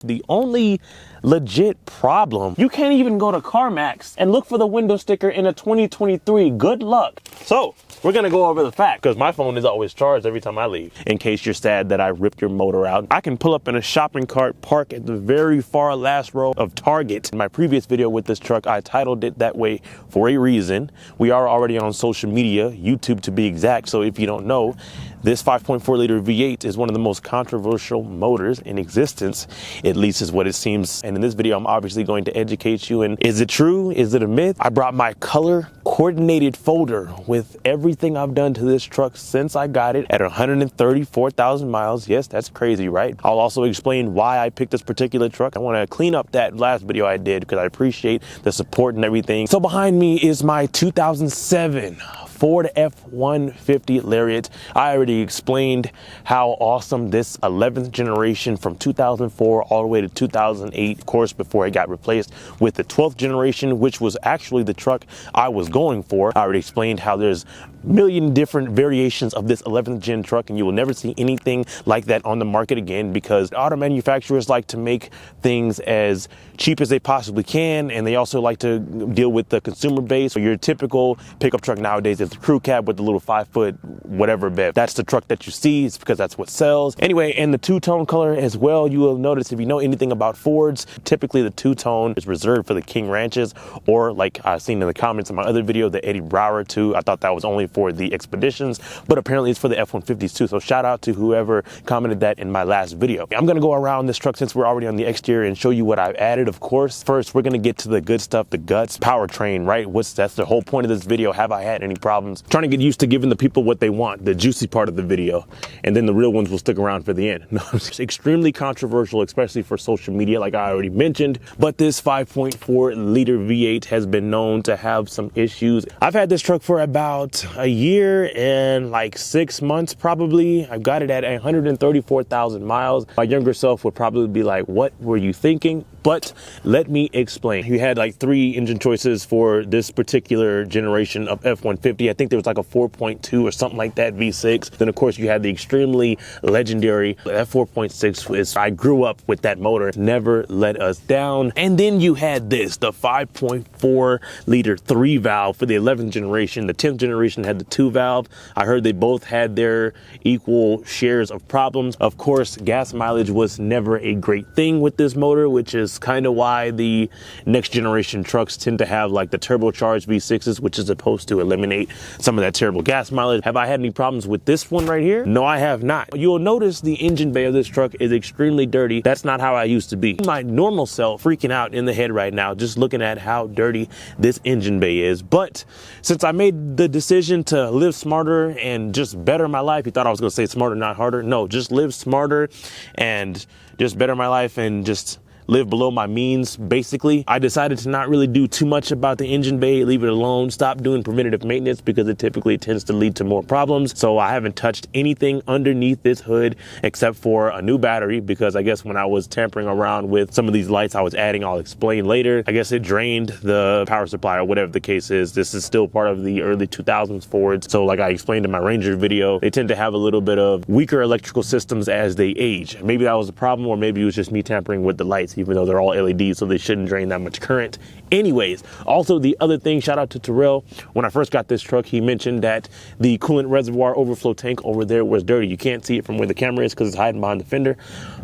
The only legit problem, you can't even go to CarMax and look for the window sticker in a 2023. Good luck. So we're gonna go over the fact, because my phone is always charged every time I leave. In case you're sad that I ripped your motor out, I can pull up in a shopping cart, park at the very far last row of Target. In my previous video with this truck, I titled it that way for a reason. We are already on social media, YouTube to be exact, so if you don't know, this 5.4 liter V8 is one of the most controversial motors in existence, at least is what it seems. And in this video, I'm obviously going to educate you in, is it true? Is it a myth? I brought my color coordinated folder with everything I've done to this truck since I got it at 134,000 miles. Yes, that's crazy, right? I'll also explain why I picked this particular truck. I want to clean up that last video I did because I appreciate the support and everything. So behind me is my 2007 Ford F-150 Lariat. I already explained how awesome this 11th generation from 2004 all the way to 2008, of course, before it got replaced with the 12th generation, which was actually the truck I was going for. I already explained how there's a million different variations of this 11th gen truck, and you will never see anything like that on the market again because auto manufacturers like to make things as cheap as they possibly can, and they also like to deal with the consumer base. So your typical pickup truck nowadays is the crew cab with the little 5-foot whatever bed. That's the truck that you see. It's because that's what sells. Anyway, and the two-tone color as well, you will notice if you know anything about Fords, typically the two-tone is reserved for the King Ranches, or like I've seen in the comments in my other video, the Eddie Brower 2. I thought that was only for the Expeditions, but apparently it's for the F-150s too. So shout out to whoever commented that in my last video. I'm gonna go around this truck since we're already on the exterior and show you what I've added. Of course, first we're gonna get to the good stuff, the guts, powertrain, right? That's the whole point of this video. Have I had any problems? Trying to get used to giving the people what they want, the juicy part of the video, and then the real ones will stick around for the end. No, it's extremely controversial, especially for social media, like I already mentioned, but this 5.4 liter V8 has been known to have some issues. I've had this truck for about a year and like 6 months probably. I've got it at 134,000 miles. My younger self would probably be like, what were you thinking? But let me explain. You had like 3 engine choices for this particular generation of F-150. I think there was like a 4.2 or something like that V6. Then of course you had the extremely legendary F4.6. I grew up with that motor, never let us down. And then you had this, the 5.4 liter 3 valve for the 11th generation. The 10th generation had the 2 valve. I heard they both had their equal shares of problems. Of course, gas mileage was never a great thing with this motor, which is kind of why the next generation trucks tend to have like the turbocharged V6s, which is supposed to eliminate some of that terrible gas mileage. Have I had any problems with this one right here? No, I have not. You'll notice the engine bay of this truck is extremely dirty. That's not how I used to be. My normal self freaking out in the head right now, just looking at how dirty this engine bay is. But since I made the decision to live smarter and just better my life, you thought I was gonna say smarter, not harder. No, just live smarter and just better my life and just live below my means, basically. I decided to not really do too much about the engine bay, leave it alone, stop doing preventative maintenance because it typically tends to lead to more problems. So I haven't touched anything underneath this hood except for a new battery because I guess when I was tampering around with some of these lights I was adding, I'll explain later, I guess it drained the power supply or whatever the case is. This is still part of the early 2000s Fords. So like I explained in my Ranger video, they tend to have a little bit of weaker electrical systems as they age. Maybe that was a problem, or maybe it was just me tampering with the lights, even though they're all LEDs, so they shouldn't drain that much current. Anyways, also the other thing, shout out to Terrell. When I first got this truck, he mentioned that the coolant reservoir overflow tank over there was dirty. You can't see it from where the camera is because it's hiding behind the fender,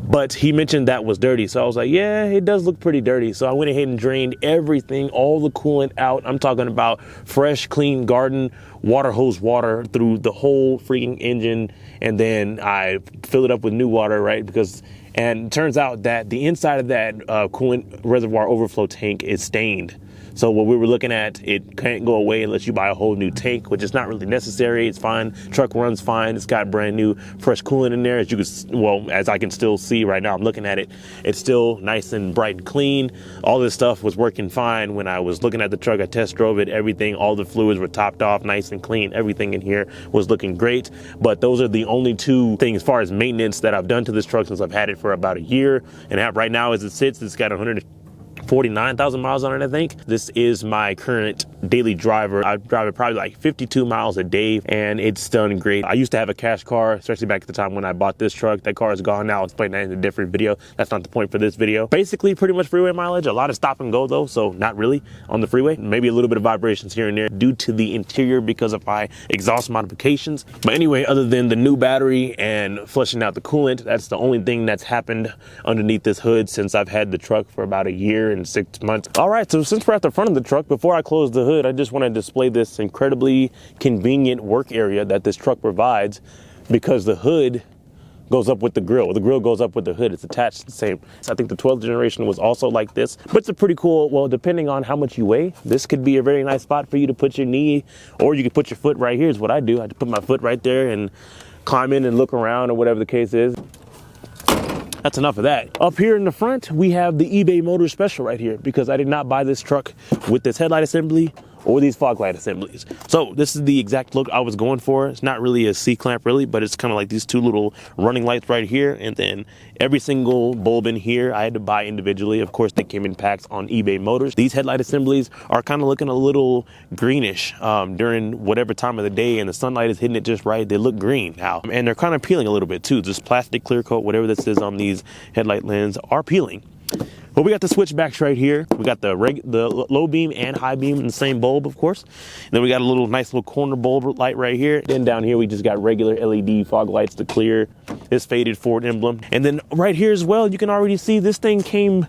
but he mentioned that was dirty. So I was like, yeah, it does look pretty dirty. So I went ahead and drained everything, all the coolant out. I'm talking about fresh, clean garden water hose water through the whole freaking engine. And then I filled it up with new water, right? And it turns out that the inside of that coolant reservoir overflow tank is stained. So what we were looking at, it can't go away unless you buy a whole new tank, which is not really necessary. It's fine. Truck runs fine. It's got brand new fresh coolant in there. As you can, well, as I can still see right now, I'm looking at it. It's still nice and bright and clean. All this stuff was working fine when I was looking at the truck. I test drove it. Everything, all the fluids were topped off, nice and clean. Everything in here was looking great. But those are the only 2 things as far as maintenance that I've done to this truck since I've had it for about a year. And right now, as it sits, it's got 149,000 miles on it, I think. This is my current daily driver. I drive it probably like 52 miles a day, and it's done great. I used to have a cash car, especially back at the time when I bought this truck. That car is gone now. I'll explain that in a different video. That's not the point for this video. Basically, pretty much freeway mileage. A lot of stop and go though, so not really on the freeway. Maybe a little bit of vibrations here and there due to the interior because of my exhaust modifications. But anyway, other than the new battery and flushing out the coolant, that's the only thing that's happened underneath this hood since I've had the truck for about a year and 6 months. All right, so since we're at the front of the truck, before I close the hood, I just want to display this incredibly convenient work area that this truck provides, because the hood goes up with the grill. The grill goes up with the hood. It's attached the same. So I think the 12th generation was also like this, but it's a pretty cool, well, depending on how much you weigh, this could be a very nice spot for you to put your knee, or you could put your foot right here is what I do. I put my foot right there and climb in and look around or whatever the case is. That's enough of that. Up here in the front, we have the eBay Motors Special right here, because I did not buy this truck with this headlight assembly or these fog light assemblies. So this is the exact look I was going for. It's not really a C-clamp really, but it's kind of like these two little running lights right here. And then every single bulb in here, I had to buy individually. Of course, they came in packs on eBay Motors. These headlight assemblies are kind of looking a little greenish during whatever time of the day, and the sunlight is hitting it just right. They look green now. And they're kind of peeling a little bit too. This plastic clear coat, whatever this is on these headlight lenses, are peeling. But we got the switchbacks right here. We got the low beam and high beam in the same bulb, of course. And then we got a nice little corner bulb light right here. Then down here, we just got regular LED fog lights to clear this faded Ford emblem. And then right here as well, you can already see this thing came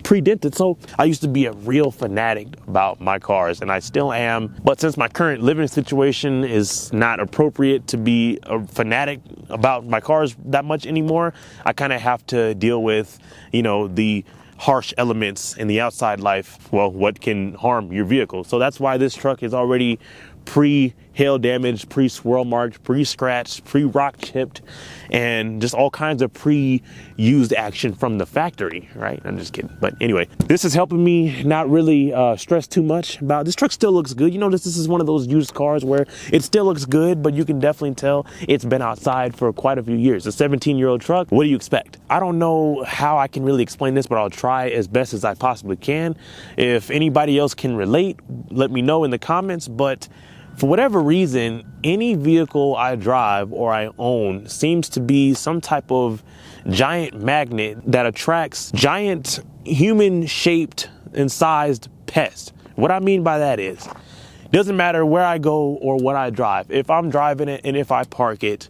pre-dented. So I used to be a real fanatic about my cars, and I still am. But since my current living situation is not appropriate to be a fanatic about my cars that much anymore, I kind of have to deal with, you know, the harsh elements in the outside life, well, what can harm your vehicle. So that's why this truck is already pre-hail damaged, pre-swirl marked, pre-scratched, pre-rock chipped, and just all kinds of pre-used action from the factory, right? I'm just kidding. But anyway, this is helping me not really stress too much about this. Truck still looks good. You notice this is one of those used cars where it still looks good, but you can definitely tell it's been outside for quite a few years. A 17-year-old truck, what do you expect? I don't know how I can really explain this, but I'll try as best as I possibly can. If anybody else can relate, let me know in the comments. But for whatever reason, any vehicle I drive or I own seems to be some type of giant magnet that attracts giant human-shaped and sized pests. What I mean by that is, it doesn't matter where I go or what I drive. If I'm driving it and if I park it,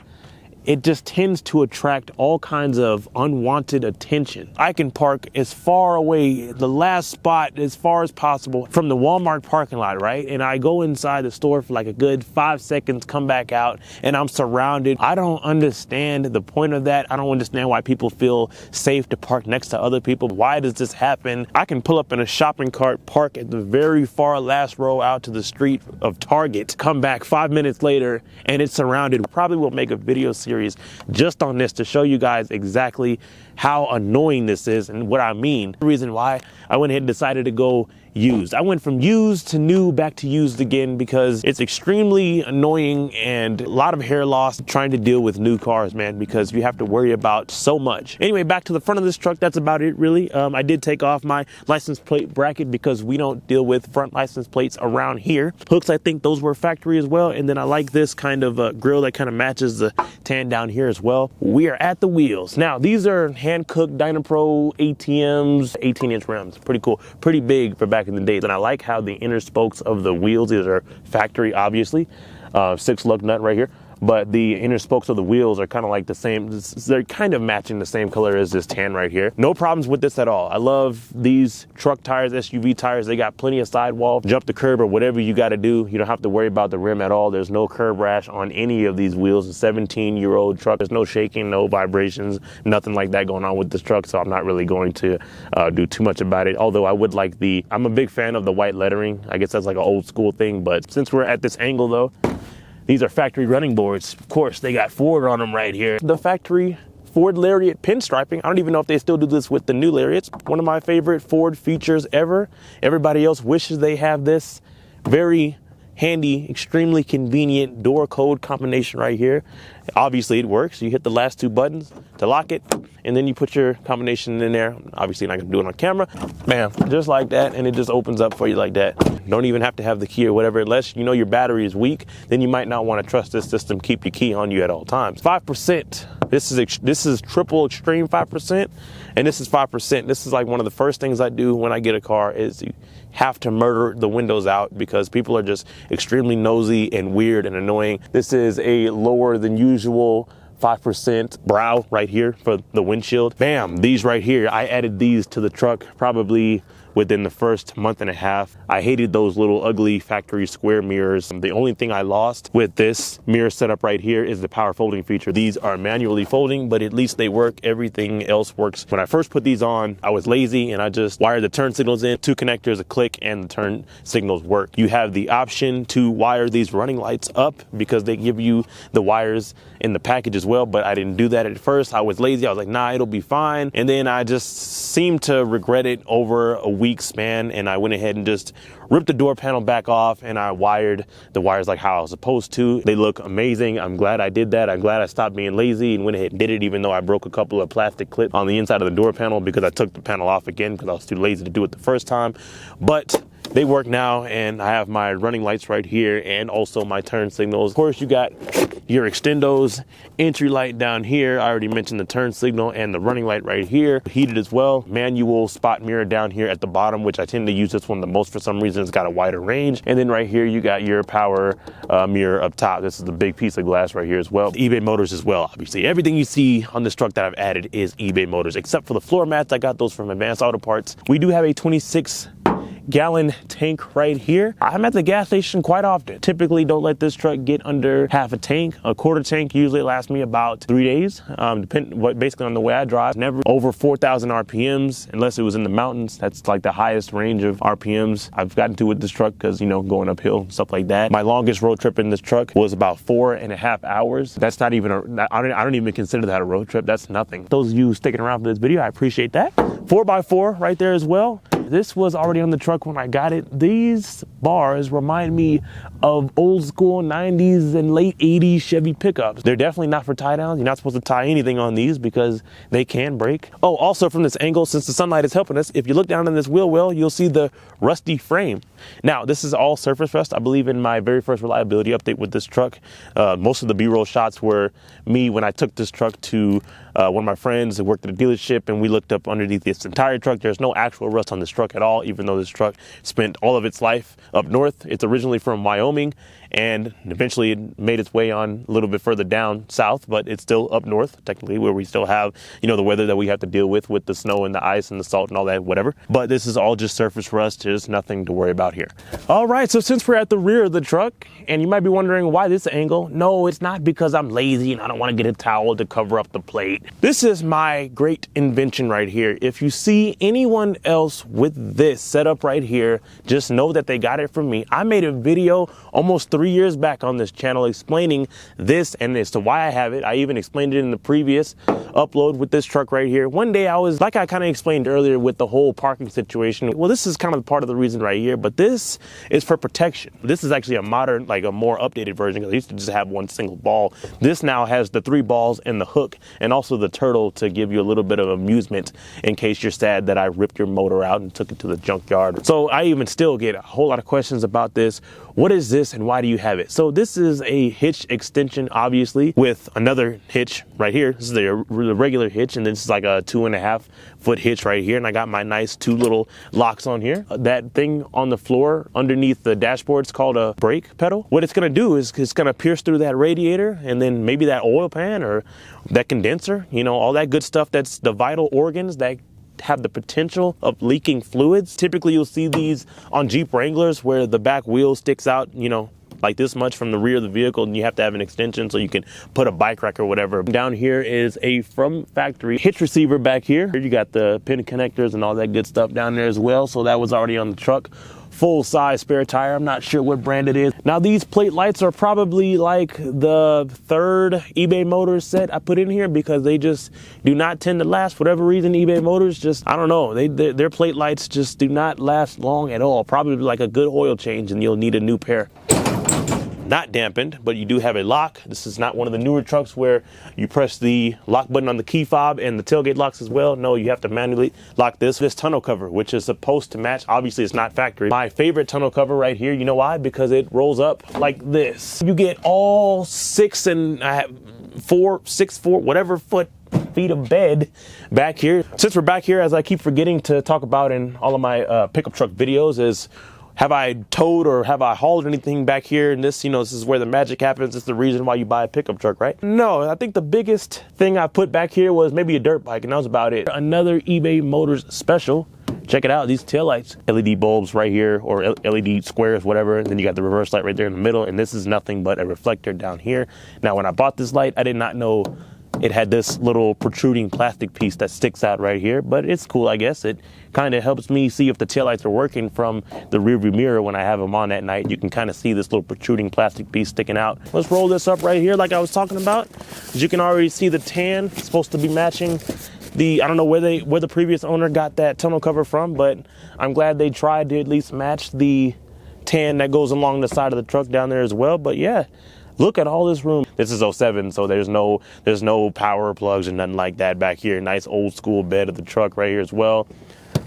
it just tends to attract all kinds of unwanted attention. I can park as far away, the last spot as far as possible from the Walmart parking lot, right? And I go inside the store for like a good 5 seconds, come back out, and I'm surrounded. I don't understand the point of that. I don't understand why people feel safe to park next to other people. Why does this happen? I can pull up in a shopping cart, park at the very far last row out to the street of Target, come back 5 minutes later, and it's surrounded. Probably will make a video series just on this to show you guys exactly how annoying this is and what I mean. The reason why I went ahead and decided to go used. I went from used to new, back to used again, because it's extremely annoying and a lot of hair loss trying to deal with new cars, man, because you have to worry about so much. Anyway, back to the front of this truck. That's about it, really. I did take off my license plate bracket because we don't deal with front license plates around here. Hooks, I think those were factory as well. And then I like this kind of grill that kind of matches the tan down here as well. We are at the wheels. Now, these are hand-cooked Dynapro ATMs, 18-inch rims. Pretty cool. Pretty big for back in the day. And I like how the inner spokes of the wheels, these are factory, obviously, 6 lug nut right here. But the inner spokes of the wheels are kind of like the same. They're kind of matching the same color as this tan right here. No problems with this at all. I love these truck tires, SUV tires. They got plenty of sidewall, jump the curb or whatever you got to do. You don't have to worry about the rim at all. There's no curb rash on any of these wheels. A 17-year-old truck. There's no shaking, no vibrations, nothing like that going on with this truck. So I'm not really going to do too much about it. Although I would like I'm a big fan of the white lettering. I guess that's like an old school thing. But since we're at this angle though, these are factory running boards. Of course, they got Ford on them right here. The factory Ford Lariat pinstriping. I don't even know if they still do this with the new Lariats. One of my favorite Ford features ever. Everybody else wishes they have this very handy, extremely convenient door code combination right here. Obviously it works. You hit the last two buttons to lock it, and then you put your combination in there. Obviously not gonna do it on camera. Bam, just like that, and it just opens up for you like that. Don't even have to have the key or whatever, unless you know your battery is weak, then you might not want to trust this system. Keep your key on you at all times. 5%. This is triple extreme 5%, and this is 5%. This is like one of the first things I do when I get a car is you have to murder the windows out because people are just extremely nosy and weird and annoying. This is a lower than usual 5% brow right here for the windshield. Bam, these right here, I added these to the truck probably within the first month and a half. I hated those little ugly factory square mirrors. The only thing I lost with this mirror setup right here is the power folding feature. These are manually folding, but at least they work. Everything else works. When I first put these on, I was lazy and I just wired the turn signals in, 2 connectors, a click, and the turn signals work. You have the option to wire these running lights up because they give you the wires in the package as well, but I didn't do that at first. I was lazy. I was like, nah, it'll be fine. And then I just seemed to regret it over a week span, and I went ahead and just ripped the door panel back off and I wired the wires like how I was supposed to. They look amazing. I'm glad I did that. I'm glad I stopped being lazy and went ahead and did it, even though I broke a couple of plastic clips on the inside of the door panel because I took the panel off again because I was too lazy to do it the first time. But they work now, and I have my running lights right here and also my turn signals. Of course, you got your extendos, entry light down here. I already mentioned the turn signal and the running light right here. Heated as well. Manual spot mirror down here at the bottom, which I tend to use this one the most for some reason. It's got a wider range. And then right here, you got your power mirror up top. This is the big piece of glass right here as well. eBay Motors as well, obviously. Everything you see on this truck that I've added is eBay Motors, except for the floor mats. I got those from Advanced Auto Parts. We do have a 26-gallon tank right here. I'm at the gas station quite often. Typically don't let this truck get under half a tank. A quarter tank usually lasts me about 3 days, basically on the way I drive. Never over 4,000 RPMs unless it was in the mountains. That's like the highest range of RPMs I've gotten to with this truck because, you know, going uphill, stuff like that. My longest road trip in this truck was about 4.5 hours. That's not even I don't even consider that a road trip. That's nothing. Those of you sticking around for this video, I appreciate that. 4x4 right there as well. This was already on the truck when I got it. These bars remind me of old school 90s and late 80s Chevy pickups. They're definitely not for tie downs. You're not supposed to tie anything on these because they can break. Oh, also from this angle, since the sunlight is helping us, if you look down in this wheel well, you'll see the rusty frame. Now, this is all surface rust. I believe in my very first reliability update with this truck, most of the B-roll shots were me when I took this truck to one of my friends who worked at a dealership, and we looked up underneath this entire truck. There's no actual rust on this truck at all, even though this truck spent all of its life up north. It's originally from Wyoming, and eventually it made its way on a little bit further down south, but it's still up north, technically, where we still have, you know, the weather that we have to deal with the snow and the ice and the salt and all that, whatever. But this is all just surface rust. There's nothing to worry about here. All right, so since we're at the rear of the truck, and you might be wondering why this angle, no, it's not because I'm lazy and I don't want to get a towel to cover up the plate. This is my great invention right here. If you see anyone else with this setup right here, just know that they got it from me. I made a video almost 3 years back on this channel explaining this and as to why I have it. I even explained it in the previous upload with this truck right here. One day I was, like I kind of explained earlier with the whole parking situation, well, this is kind of part of the reason right here, but this is for protection. This is actually a modern, like a more updated version, because I used to just have one single ball. This now has the 3 balls and the hook and also the turtle to give you a little bit of amusement in case you're sad that I ripped your motor out and took it to the junkyard. So I even still get a whole lot of questions about this. What is this and why do you have it? So this is a hitch extension, obviously, with another hitch right here. This is the regular hitch, and this is like a 2.5 foot hitch right here. And I got my nice 2 little locks on here. That thing on the floor underneath the dashboard is called a brake pedal. What it's gonna do is it's gonna pierce through that radiator and then maybe that oil pan or that condenser, you know, all that good stuff that's the vital organs that have the potential of leaking fluids. Typically you'll see these on Jeep Wranglers where the back wheel sticks out, you know, like this much from the rear of the vehicle, and you have to have an extension so you can put a bike rack or whatever. Down here is a from factory hitch receiver back here. You got the pin connectors and all that good stuff down there as well. So that was already on the truck. full-size spare tire. I'm not sure what brand it is. Now these plate lights are probably like the third eBay Motors set I put in here, because they just do not tend to last. For whatever reason, eBay Motors just, I don't know, their plate lights just do not last long at all. Probably like a good oil change and you'll need a new pair. Not dampened, but you do have a lock. This is not one of the newer trucks where you press the lock button on the key fob and the tailgate locks as well. No, you have to manually lock this tonneau cover, which is supposed to match. Obviously, it's not factory. My favorite tonneau cover right here, you know why? Because it rolls up like this. You get all 6 4 whatever feet of bed back here. Since we're back here, as I keep forgetting to talk about in all of my pickup truck videos, is have I towed or have I hauled anything back here? And this, this is where the magic happens. It's the reason why you buy a pickup truck, right? No, I think the biggest thing I put back here was maybe a dirt bike, and that was about it. Another eBay Motors special. Check it out, these taillights. LED bulbs right here, or LED squares, whatever. And then you got the reverse light right there in the middle. And this is nothing but a reflector down here. Now, when I bought this light, I did not know it had this little protruding plastic piece that sticks out right here, but it's cool, I guess. It kind of helps me see if the taillights are working from the rearview mirror when I have them on at night. You can kind of see this little protruding plastic piece sticking out. Let's roll this up right here like I was talking about. As you can already see, the tan is supposed to be matching I don't know where the previous owner got that tonneau cover from, but I'm glad they tried to at least match the tan that goes along the side of the truck down there as well. But yeah, look at all this room. This is 07, so there's no power plugs or nothing like that back here. Nice old school bed of the truck right here as well.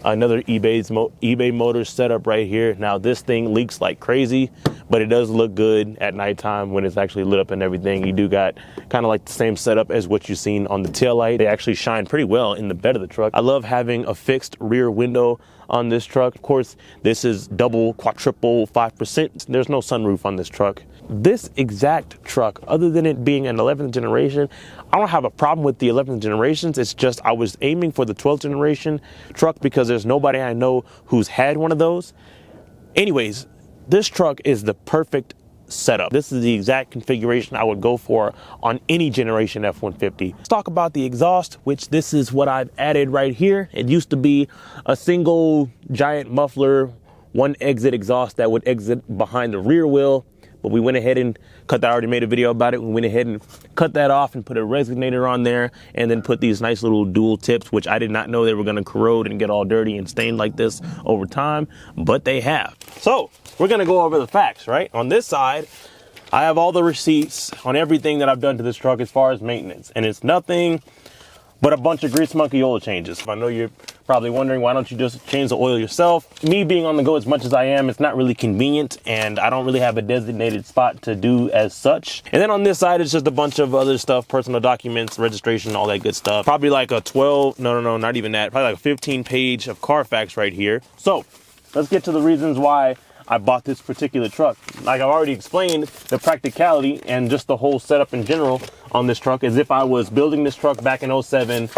Another eBay Motors setup right here. Now this thing leaks like crazy, but it does look good at nighttime when it's actually lit up and everything. You do got kind of like the same setup as what you've seen on the taillight. They actually shine pretty well in the bed of the truck. I love having a fixed rear window on this truck. Of course, this is double, quadruple, 5%. There's no sunroof on this truck. This exact truck, other than it being an 11th generation, I don't have a problem with the 11th generations. It's just I was aiming for the 12th generation truck because there's nobody I know who's had one of those. Anyways, this truck is the perfect setup. This is the exact configuration I would go for on any generation F-150. Let's talk about the exhaust, which this is what I've added right here. It used to be a single giant muffler, one exit exhaust that would exit behind the rear wheel. But we went ahead and cut that. I already made a video about it. We went ahead and cut that off and put a resonator on there, and then put these nice little dual tips, which I did not know they were going to corrode and get all dirty and stained like this over time, but they have. So we're going to go over the facts, right? On this side, I have all the receipts on everything that I've done to this truck as far as maintenance, and it's nothing but a bunch of grease monkey oil changes. I know you're probably wondering, why don't you just change the oil yourself? Me being on the go as much as I am, it's not really convenient, and I don't really have a designated spot to do as such. And then on this side, it's just a bunch of other stuff, personal documents, registration, all that good stuff. Probably like a 12, no, not even that, probably like a 15 page of Carfax right here. So let's get to the reasons why I bought this particular truck. Like I've already explained, the practicality and just the whole setup in general on this truck is if I was building this truck back in 07,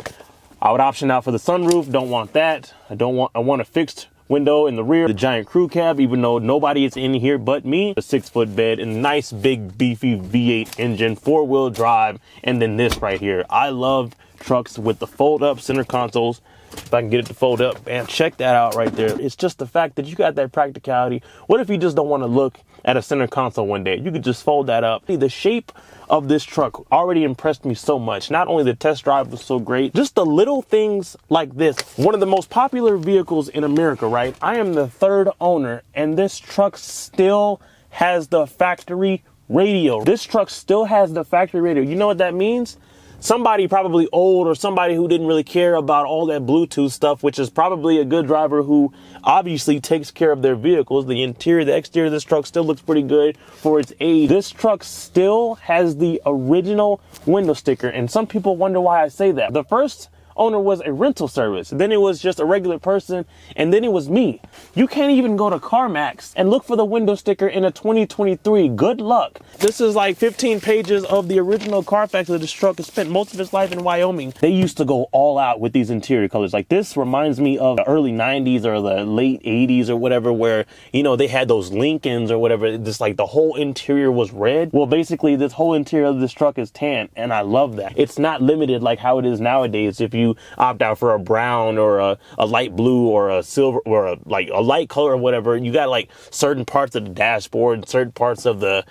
I would option out for the sunroof. Don't want that. I want a fixed window in the rear, the giant crew cab, even though nobody is in here but me, a 6-foot bed, and a nice big beefy V8 engine, 4-wheel drive, and then this right here. I love trucks with the fold up center consoles. If I can get it to fold up, and check that out right there. It's just the fact that you got that practicality. What if you just don't want to look at a center console one day? You could just fold that up. The shape of this truck already impressed me so much. Not only the test drive was so great, just the little things like this. One of the most popular vehicles in America, right? I am the third owner, and this truck still has the factory radio. This truck still has the factory radio. You know what that means? Somebody probably old, or somebody who didn't really care about all that Bluetooth stuff, which is probably a good driver who obviously takes care of their vehicles. The interior, the exterior of this truck still looks pretty good for its age. This truck still has the original window sticker, and some people wonder why I say that. The first owner was a rental service, then it was just a regular person, and then it was me. You can't even go to CarMax and look for the window sticker in a 2023. Good luck. This is like 15 pages of the original Carfax of this truck. It spent most of its life in Wyoming. They used to go all out with these interior colors. Like this reminds me of the early 90s or the late 80s or whatever, where, you know, they had those Lincolns or whatever. Just like the whole interior was red. Well, basically this whole interior of this truck is tan, and I love that. It's not limited like how it is nowadays. If you you opt out for a brown or a light blue or a silver or a light color or whatever, you got like certain parts of the dashboard, certain parts of the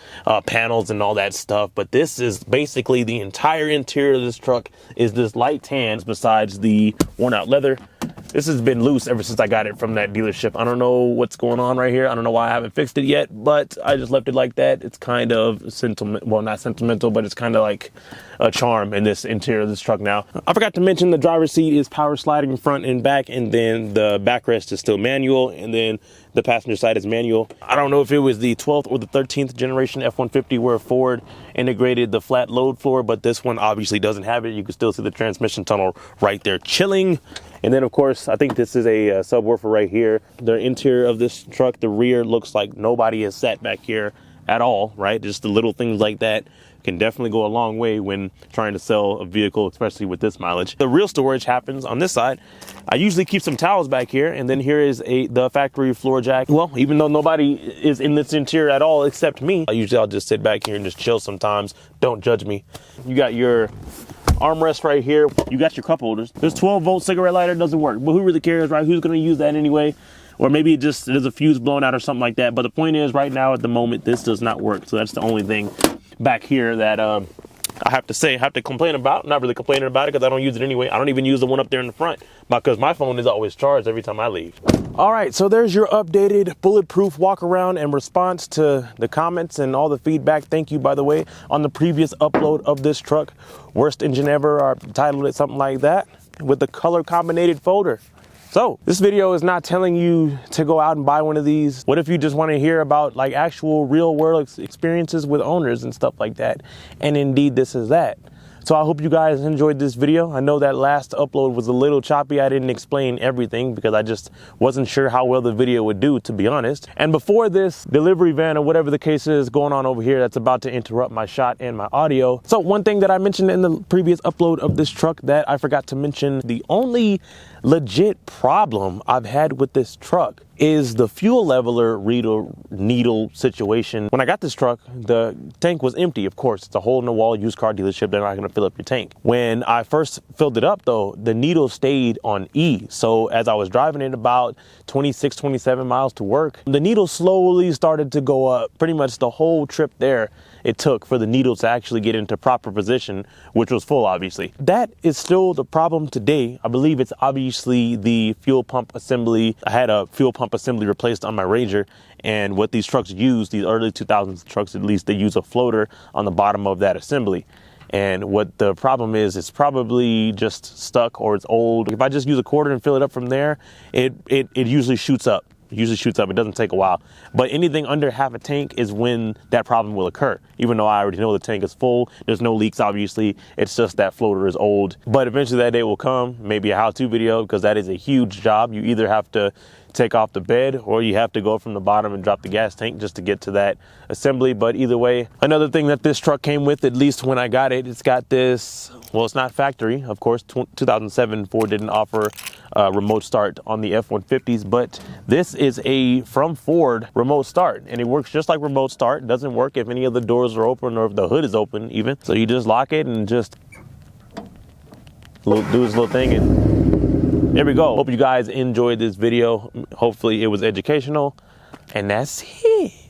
panels and all that stuff. But this is basically the entire interior of this truck is this light tan besides the worn out leather. This has been loose ever since I got it from that dealership. I don't know what's going on right here. I don't know why I haven't fixed it yet, but I just left it like that. It's kind of sentimental, well, not sentimental, but it's kind of like a charm in this interior of this truck now. I forgot to mention the driver's seat is power sliding front and back, and then the backrest is still manual, and then the passenger side is manual. I don't know if it was the 12th or the 13th generation F-150 where Ford integrated the flat load floor, but this one obviously doesn't have it. You can still see the transmission tunnel right there chilling. And then, of course, I think this is a subwoofer right here. The interior of this truck, the rear looks like nobody has sat back here at all, right? Just the little things like that can definitely go a long way when trying to sell a vehicle, especially with this mileage. The real storage happens on this side. I usually keep some towels back here, and then here is the factory floor jack. Well, even though nobody is in this interior at all except me, I'll just sit back here and just chill sometimes. Don't judge me. You got your armrest right here. You got your cup holders. This 12-volt cigarette lighter doesn't work, but who really cares, right? Who's going to use that anyway? Or maybe there's a fuse blown out or something like that. But the point is, right now at the moment, this does not work. So that's the only thing back here that I have to complain about. Not really complaining about it because I don't use it anyway. I don't even use the one up there in the front because my phone is always charged every time I leave. All right, so there's your updated bulletproof walk around and response to the comments and all the feedback. Thank you, by the way, on the previous upload of this truck. Worst engine ever, or titled it something like that, with the color combinated folder. So this video is not telling you to go out and buy one of these. What if you just want to hear about like actual real world experiences with owners and stuff like that? And indeed, this is that. So I hope you guys enjoyed this video. I know that last upload was a little choppy. I didn't explain everything because I just wasn't sure how well the video would do, to be honest. And before this delivery van or whatever the case is going on over here that's about to interrupt my shot and my audio. So one thing that I mentioned in the previous upload of this truck that I forgot to mention, the only legit problem I've had with this truck is the fuel leveler needle situation. When I got this truck, the tank was empty. Of course, it's a hole in the wall used car dealership. They're not going to fill up your tank. When I first filled it up though, the needle stayed on E. So as I was driving it about 26, 27 miles to work, the needle slowly started to go up. Pretty much the whole trip there it took for the needle to actually get into proper position, which was full, obviously. That is still the problem today. I believe it's obviously the fuel pump assembly. I had a fuel pump assembly replaced on my Ranger, and what these trucks use, these early 2000s trucks at least, they use a floater on the bottom of that assembly. And what the problem is, it's probably just stuck or it's old. If I just use a quarter and fill it up from there, it usually shoots up. It doesn't take a while. But anything under half a tank is when that problem will occur. Even though I already know the tank is full, there's no leaks, obviously. It's just that floater is old. But eventually that day will come, maybe a how-to video, because that is a huge job. You either have to take off the bed or you have to go from the bottom and drop the gas tank just to get to that assembly. But either way, another thing that this truck came with, at least when I got it, it's got this, well, it's not factory, of course. 2007 Ford didn't offer remote start on the F-150s, but this is a from Ford remote start, and it works just like remote start. It doesn't work if any of the doors are open or if the hood is open even. So you just lock it and just do this little thing, and there we go. Hope you guys enjoyed this video. Hopefully it was educational, and that's it.